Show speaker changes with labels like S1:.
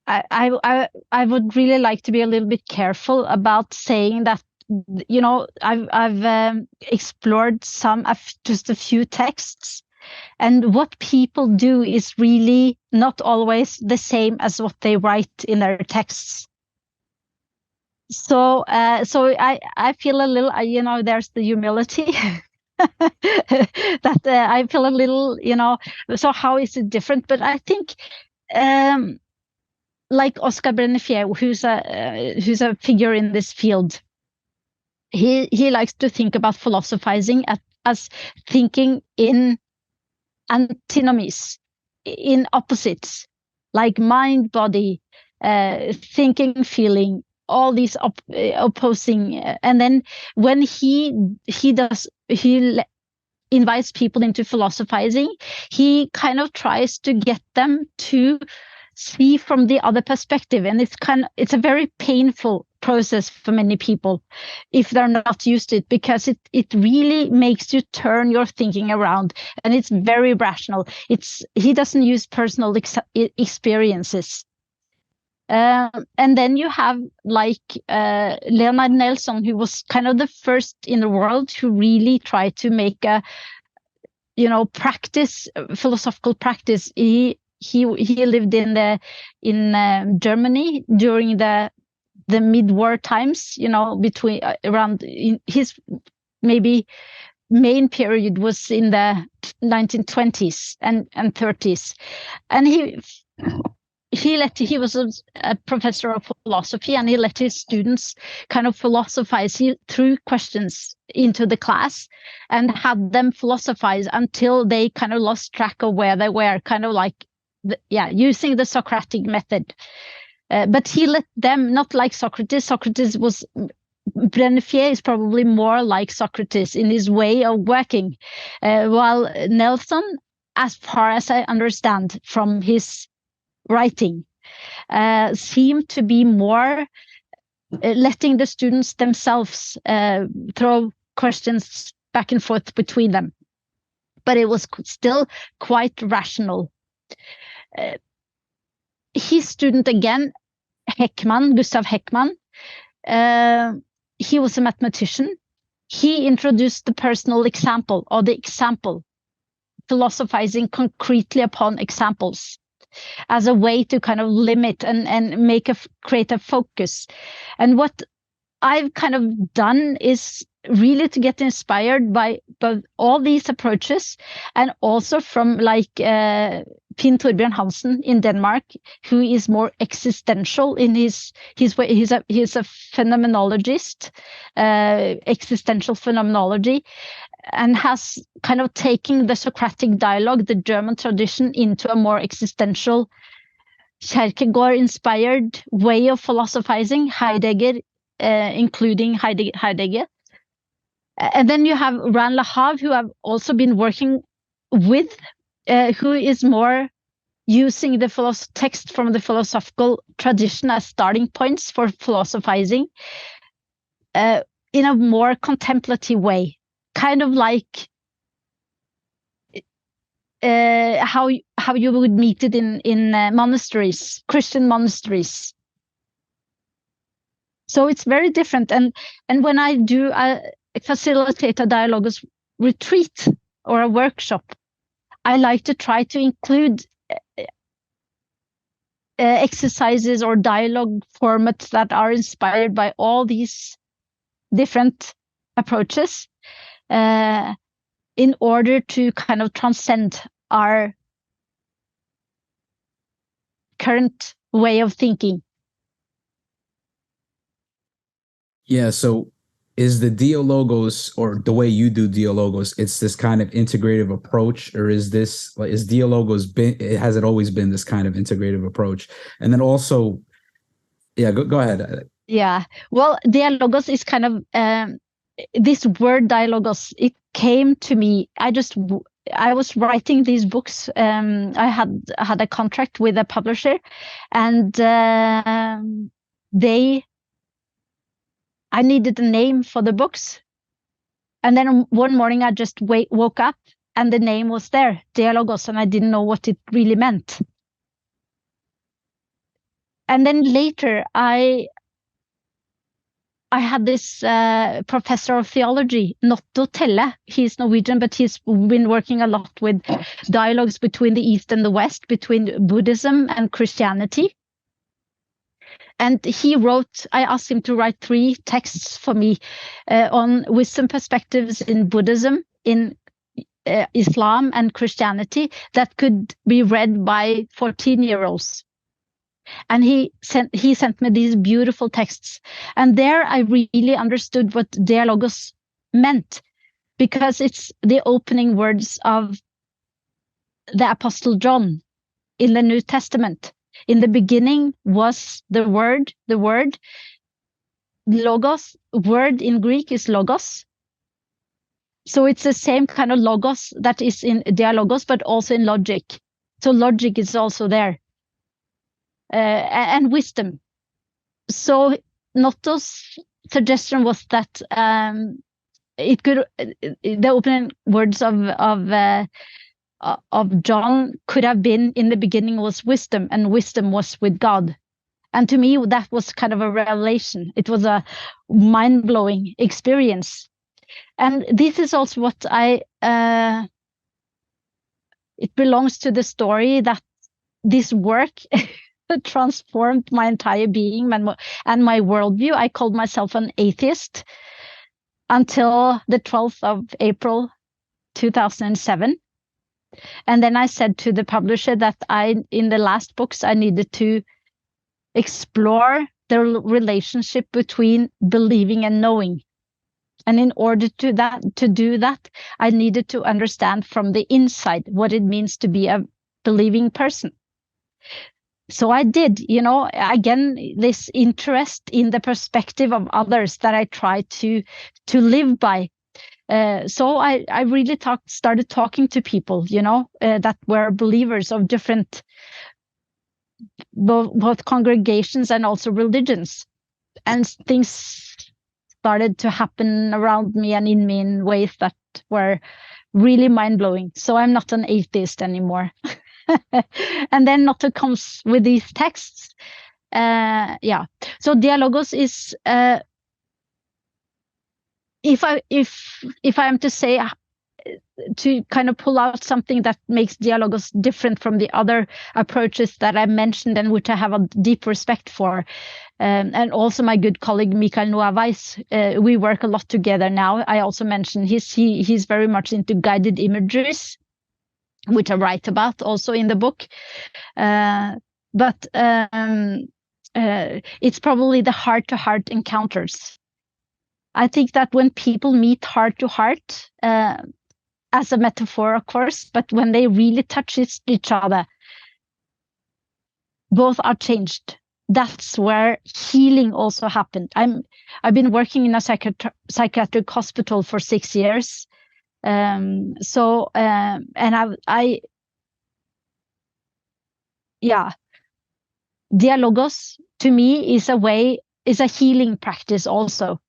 S1: I would really like to be a little bit careful about saying that, you know, I've explored just a few texts, and what people do is really not always the same as what they write in their texts. So I feel a little, you know, there's the humility that I feel a little, you know, so how is it different? But I think, like Oscar Brennefier, who's a figure in this field, he likes to think about philosophizing as thinking in antinomies, in opposites, like mind, body, thinking, feeling, all these opposing. And then when he invites people into philosophizing, he kind of tries to get them to see from the other perspective, and it's a very painful process for many people if they're not used to it, because it really makes you turn your thinking around, and it's very rational. He doesn't use personal experiences. And then you have like Leonard Nelson, who was kind of the first in the world who really tried to make a, you know, philosophical practice. He lived in Germany during the mid-war times, you know, between around his maybe main period was in the 1920s and 30s, and he was a professor of philosophy, and he let his students kind of philosophize. He threw questions into the class and had them philosophize until they kind of lost track of where they were, kind of like using the Socratic method. But he let them, not like Socrates. Brennefier is probably more like Socrates in his way of working, while Nelson, as far as I understand from his writing, seemed to be more letting the students themselves throw questions back and forth between them. But it was still quite rational. His student again, Gustav Heckmann, he was a mathematician. He introduced the personal example, or the example, philosophizing concretely upon examples, as a way to kind of limit and create a focus. And what I've kind of done is really to get inspired by all these approaches, and also from like Finn Torbjørn Hansen in Denmark, who is more existential in his way. He's a phenomenologist, existential phenomenology, and has kind of taken the Socratic dialogue, the German tradition, into a more existential, Kierkegaard-inspired way of philosophizing, Heidegger, including Heidegger. And then you have Ran Lahav, who I've also been working with, who is more using the text from the philosophical tradition as starting points for philosophizing in a more contemplative way, kind of like how you would meet it in monasteries, Christian monasteries. So it's very different. And when I do facilitate a Dialogos retreat or a workshop, I like to try to include exercises or dialogue formats that are inspired by all these different approaches, in order to kind of transcend our current way of thinking.
S2: Yeah, so is the Dialogos, or the way you do Dialogos, it's this kind of integrative approach, or is Dialogos has it always been this kind of integrative approach? And then also, yeah, go ahead.
S1: Yeah, well, Dialogos is kind of this word Dialogos. It came to me. I was writing these books. I had a contract with a publisher, and I needed a name for the books. And then one morning I just woke up and the name was there, Dialogos, and I didn't know what it really meant. And then later, I had this professor of theology, Notto Telle. He's Norwegian, but he's been working a lot with dialogues between the East and the West, between Buddhism and Christianity. And I asked him to write 3 texts for me on wisdom perspectives in Buddhism, in Islam and Christianity that could be read by 14-year-olds. And he sent me these beautiful texts. And there I really understood what Dialogos meant, because it's the opening words of the Apostle John in the New Testament. In the beginning was the Word, logos. Word in Greek is logos. So it's the same kind of logos that is in Dialogos, but also in logic. So logic is also there. And wisdom. So Notto's suggestion was that it could the opening words of John could have been, in the beginning was wisdom, and wisdom was with God. And to me, that was kind of a revelation. It was a mind-blowing experience. And this is also what it belongs to the story that this work transformed my entire being and my worldview. I called myself an atheist until the 12th of April, 2007. And then I said to the publisher that in the last books, I needed to explore the relationship between believing and knowing. And in order to do that, I needed to understand from the inside what it means to be a believing person. So I did, again, this interest in the perspective of others that I try to live by. So I really started talking to people, that were believers of different, both congregations and also religions. And things started to happen around me and in me in ways that were really mind-blowing. So I'm not an atheist anymore. And then Notto comes with these texts. So Dialogos is, if I am to say, to kind of pull out something that makes Dialogos different from the other approaches that I mentioned and which I have a deep respect for, and also my good colleague Mikael Noah Weiss, we work a lot together now. I also mentioned he's very much into guided imageries, which I write about also in the book. But it's probably the heart-to-heart encounters. I think that when people meet heart-to-heart, as a metaphor, of course, but when they really touch each other, both are changed. That's where healing also happened. I've been working in a psychiatric hospital for 6 years. And Dialogos to me is a healing practice also.